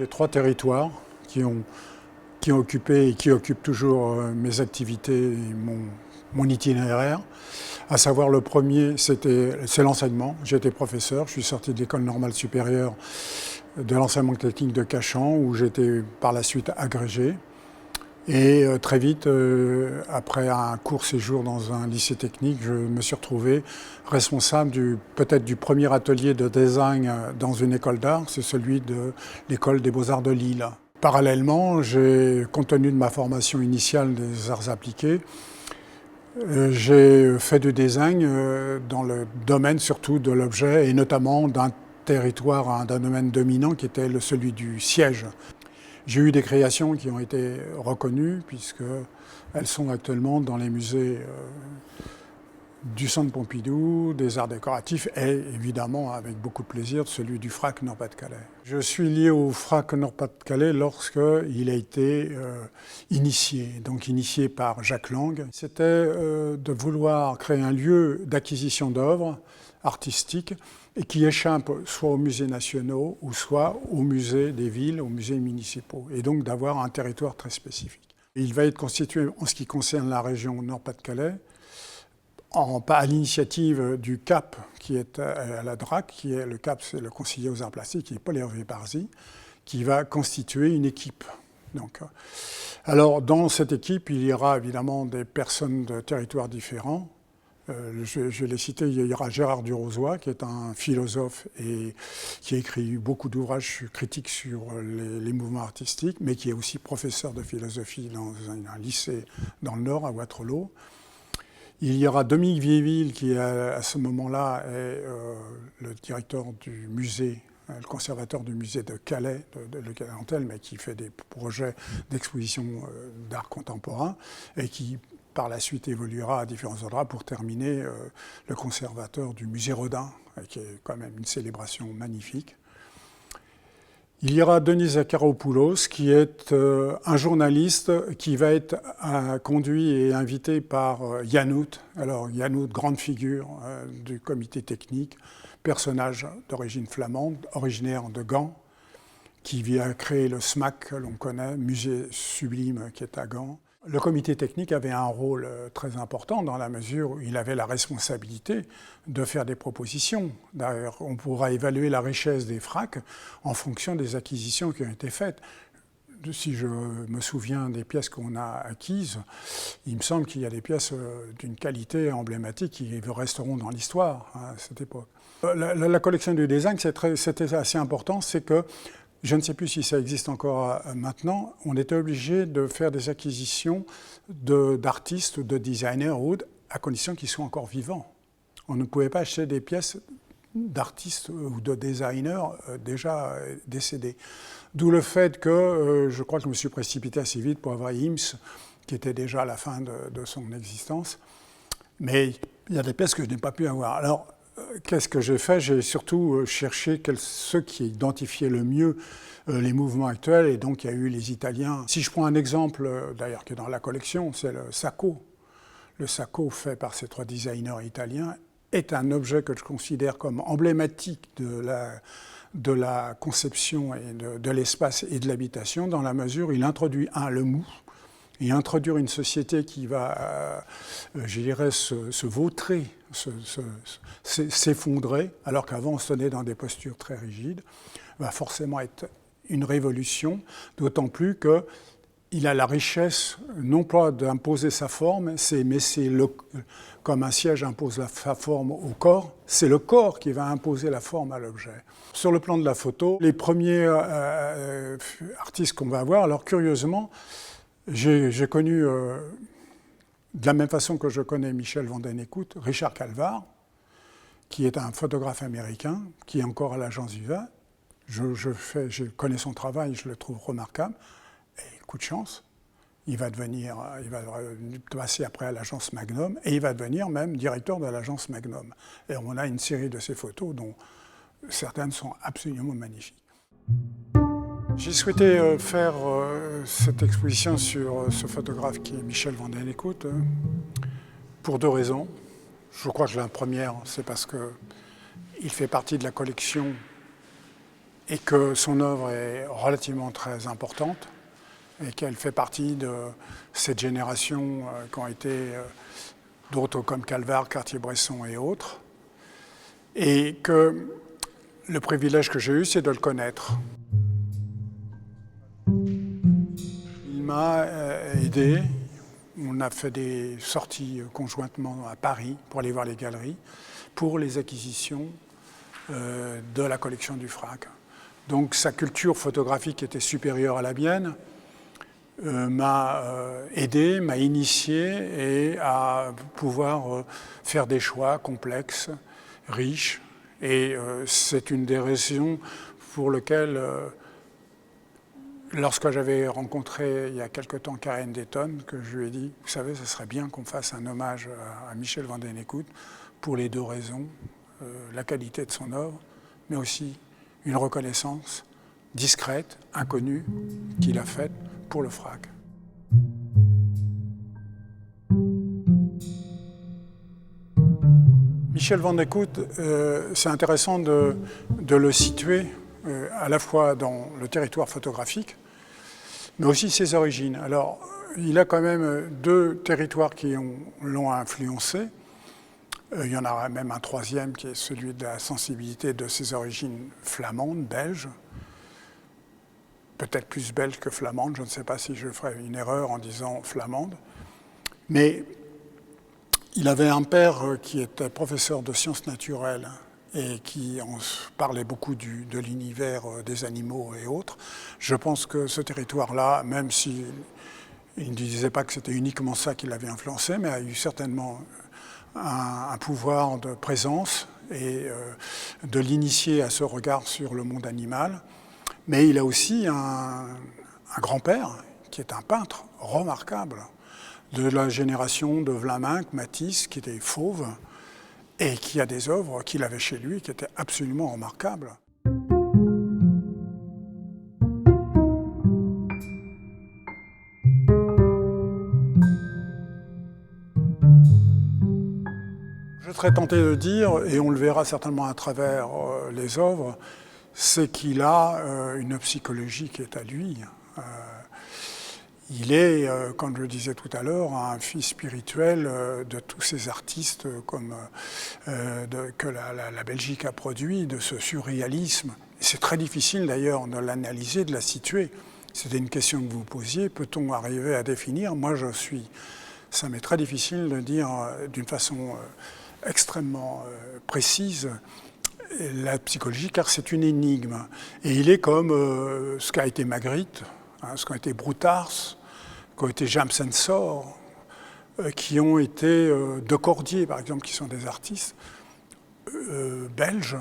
J'ai 3 territoires qui ont occupé et qui occupent toujours mes activités et mon itinéraire. À savoir, le premier, c'est l'enseignement. J'étais professeur, je suis sorti de l'école normale supérieure de l'enseignement technique de Cachan, où j'étais par la suite agrégé. Et très vite, après un court séjour dans un lycée technique, je me suis retrouvé responsable peut-être du premier atelier de design dans une école d'art, c'est celui de l'école des Beaux-Arts de Lille. Parallèlement, compte tenu de ma formation initiale des arts appliqués, j'ai fait du design dans le domaine surtout de l'objet et notamment d'un territoire, d'un domaine dominant qui était celui du siège. J'ai eu des créations qui ont été reconnues puisqu'elles sont actuellement dans les musées du Centre Pompidou, des arts décoratifs et évidemment avec beaucoup de plaisir celui du FRAC Nord-Pas-de-Calais. Je suis lié au FRAC Nord-Pas-de-Calais lorsqu'il a été initié, donc initié par Jacques Lang. C'était de vouloir créer un lieu d'acquisition d'œuvres artistiques et qui échappe soit aux musées nationaux ou soit aux musées des villes, aux musées municipaux, et donc d'avoir un territoire très spécifique. Il va être constitué, en ce qui concerne la région Nord-Pas-de-Calais, à l'initiative du CAP, qui est à la DRAC, le CAP, c'est le conseiller aux arts plastiques, qui est Paul-Hervé Barzy, qui va constituer une équipe. Alors, dans cette équipe, il y aura évidemment des personnes de territoires différents. Je l'ai cité, il y aura Gérard Durozoy, qui est un philosophe et qui a écrit beaucoup d'ouvrages critiques sur les mouvements artistiques, mais qui est aussi professeur de philosophie dans un lycée dans le Nord, à Waterloo. Il y aura Dominique Vieilleville, qui à ce moment-là est le directeur du musée, le conservateur du musée de Calais, de Cantel, mais qui fait des projets d'exposition d'art contemporain et qui par la suite évoluera à différents endroits pour terminer le conservateur du musée Rodin, qui est quand même une célébration magnifique. Il y aura Denis Zakharopoulos, qui est un journaliste qui va être conduit et invité par Yanout. Alors Yanout, grande figure du comité technique, personnage d'origine flamande, originaire de Gand, qui vient créer le SMAC que l'on connaît, musée sublime qui est à Gand. Le comité technique avait un rôle très important dans la mesure où il avait la responsabilité de faire des propositions. D'ailleurs, on pourra évaluer la richesse des FRAC en fonction des acquisitions qui ont été faites. Si je me souviens des pièces qu'on a acquises, il me semble qu'il y a des pièces d'une qualité emblématique qui resteront dans l'histoire à cette époque. La collection du design, c'était assez important, c'est que je ne sais plus si ça existe encore maintenant, on était obligé de faire des acquisitions d'artistes ou de designers à condition qu'ils soient encore vivants. On ne pouvait pas acheter des pièces d'artistes ou de designers déjà décédés. D'où le fait que je crois que je me suis précipité assez vite pour avoir IMS, qui était déjà à la fin de son existence. Mais il y a des pièces que je n'ai pas pu avoir. Alors, qu'est-ce que j'ai fait? J'ai surtout cherché ceux qui identifiaient le mieux les mouvements actuels, et donc il y a eu les Italiens. Si je prends un exemple, d'ailleurs, qui est dans la collection, c'est le Sacco. Le Sacco, fait par ces 3 designers italiens, est un objet que je considère comme emblématique de la conception et de l'espace et de l'habitation, dans la mesure où il introduit, le mou, et introduire une société qui va, je dirais, se vautrer, s'effondrer, alors qu'avant on se tenait dans des postures très rigides, va forcément être une révolution, d'autant plus qu'il a la richesse, non pas d'imposer sa forme, comme un siège impose sa forme au corps, c'est le corps qui va imposer la forme à l'objet. Sur le plan de la photo, les premiers artistes qu'on va avoir, alors curieusement, j'ai connu, de la même façon que je connais Michel Vandenécoute, Richard Calvar, qui est un photographe américain, qui est encore à l'agence Viva. Je connais son travail, je le trouve remarquable. Et coup de chance, il va passer après à l'agence Magnum, et il va devenir même directeur de l'agence Magnum. Et on a une série de ses photos dont certaines sont absolument magnifiques. J'ai souhaité faire cette exposition sur ce photographe qui est Michel Vandenécoute pour 2 raisons. Je crois que la première, c'est parce qu'il fait partie de la collection et que son œuvre est relativement très importante et qu'elle fait partie de cette génération qui ont été d'autres comme Calvar, Cartier-Bresson et autres, et que le privilège que j'ai eu, c'est de le connaître. Il m'a aidé. On a fait des sorties conjointement à Paris pour aller voir les galeries, pour les acquisitions de la collection du FRAC. Donc sa culture photographique était supérieure à la mienne, m'a aidé, m'a initié et à pouvoir faire des choix complexes, riches. Et c'est une des raisons pour lesquelles, lorsque j'avais rencontré il y a quelque temps Karen Dayton, que je lui ai dit, vous savez, ce serait bien qu'on fasse un hommage à Michel van den Eeckhout pour les deux raisons, la qualité de son œuvre, mais aussi une reconnaissance discrète, inconnue, qu'il a faite pour le FRAC. Michel van den Eeckhout, c'est intéressant de le situer à la fois dans le territoire photographique, mais aussi ses origines. Alors, il a quand même deux territoires qui l'ont influencé. Il y en a même un troisième qui est celui de la sensibilité de ses origines flamandes, belges. Peut-être plus belge que flamande, je ne sais pas si je ferais une erreur en disant flamande. Mais il avait un père qui était professeur de sciences naturelles et qui en parlait beaucoup de l'univers des animaux et autres. Je pense que ce territoire-là, même s'il ne disait pas que c'était uniquement ça qui l'avait influencé, mais a eu certainement un pouvoir de présence et de l'initier à ce regard sur le monde animal. Mais il a aussi un grand-père qui est un peintre remarquable de la génération de Vlaminck, Matisse, qui était fauve et qui a des œuvres qu'il avait chez lui qui étaient absolument remarquables. Je serais tenté de dire, et on le verra certainement à travers les œuvres, c'est qu'il a une psychologie qui est à lui. Il est, comme je le disais tout à l'heure, un fils spirituel de tous ces artistes que la Belgique a produit, de ce surréalisme. C'est très difficile d'ailleurs de l'analyser, de la situer. C'était une question que vous posiez, peut-on arriver à définir? Moi, ça m'est très difficile de dire d'une façon extrêmement précise la psychologie, car c'est une énigme. Et il est comme ce qu'a été Magritte, ce qu'a été Broutars, qui ont été James Ensor, qui ont été De Cordier, par exemple, qui sont des artistes belges,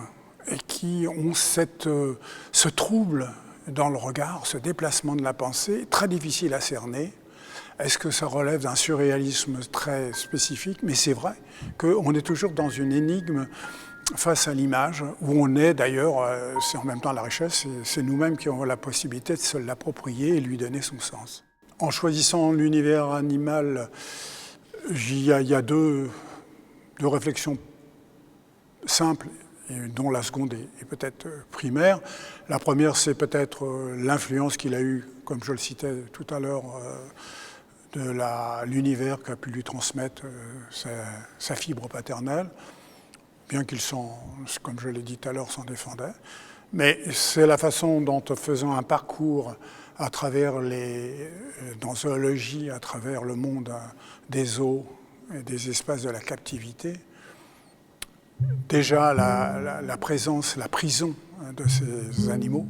et qui ont ce trouble dans le regard, ce déplacement de la pensée, très difficile à cerner. Est-ce que ça relève d'un surréalisme très spécifique? Mais c'est vrai qu'on est toujours dans une énigme face à l'image, où on est d'ailleurs, c'est en même temps la richesse, c'est nous-mêmes qui avons la possibilité de se l'approprier et lui donner son sens. En choisissant l'univers animal, il y a deux réflexions simples, dont la seconde est peut-être primaire. La première, c'est peut-être l'influence qu'il a eue, comme je le citais tout à l'heure, de l'univers qu'a pu lui transmettre sa fibre paternelle, bien qu'il comme je l'ai dit tout à l'heure, s'en défendait. Mais c'est la façon dont, faisant un parcours à travers dans zoologie, à travers le monde des eaux et des espaces de la captivité, déjà la présence, la prison de ces animaux,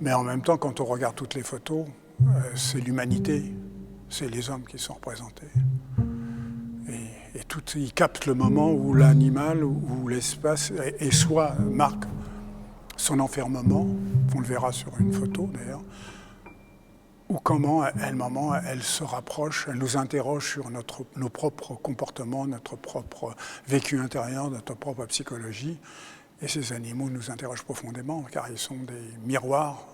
mais en même temps, quand on regarde toutes les photos, c'est l'humanité, c'est les hommes qui sont représentés. Et tout, il capte le moment où l'animal, où l'espace, et soit marque son enfermement, on le verra sur une photo d'ailleurs, ou comment elle se rapproche, elle nous interroge sur nos propres comportements, notre propre vécu intérieur, notre propre psychologie. Et ces animaux nous interrogent profondément, car ils sont des miroirs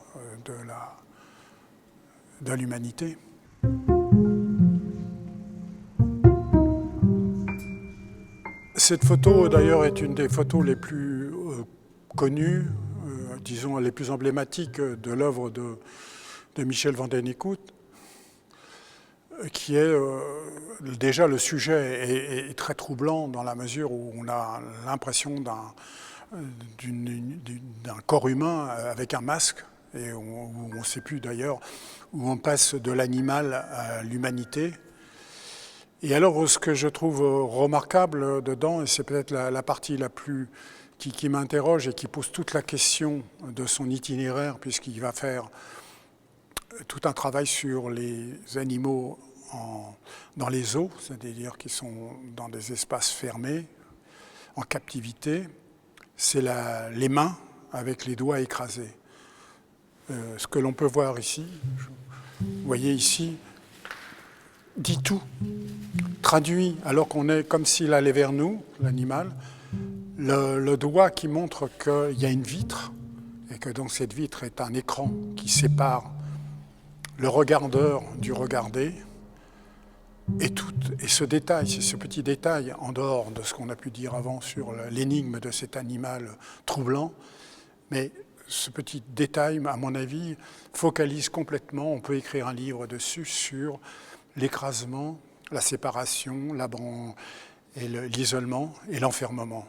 de l'humanité. Cette photo, d'ailleurs, est une des photos les plus connues, disons, les plus emblématiques de l'œuvre de Michel Vandenieckhout, qui est déjà le sujet est très troublant dans la mesure où on a l'impression d'un corps humain avec un masque, et où on ne sait plus d'ailleurs où on passe de l'animal à l'humanité. Et alors ce que je trouve remarquable dedans, et c'est peut-être la partie la plus qui m'interroge et qui pose toute la question de son itinéraire, puisqu'il va faire tout un travail sur les animaux dans les zoos, c'est-à-dire qui sont dans des espaces fermés, en captivité, c'est les mains avec les doigts écrasés. Ce que l'on peut voir ici, vous voyez ici, dit tout, traduit, alors qu'on est comme s'il allait vers nous, l'animal, le doigt qui montre qu'il y a une vitre, et que donc cette vitre est un écran qui sépare le regardeur du regardé, et ce détail, c'est ce petit détail, en dehors de ce qu'on a pu dire avant sur l'énigme de cet animal troublant, mais ce petit détail, à mon avis, focalise complètement, on peut écrire un livre dessus, sur l'écrasement, la séparation, l'isolement et l'enfermement.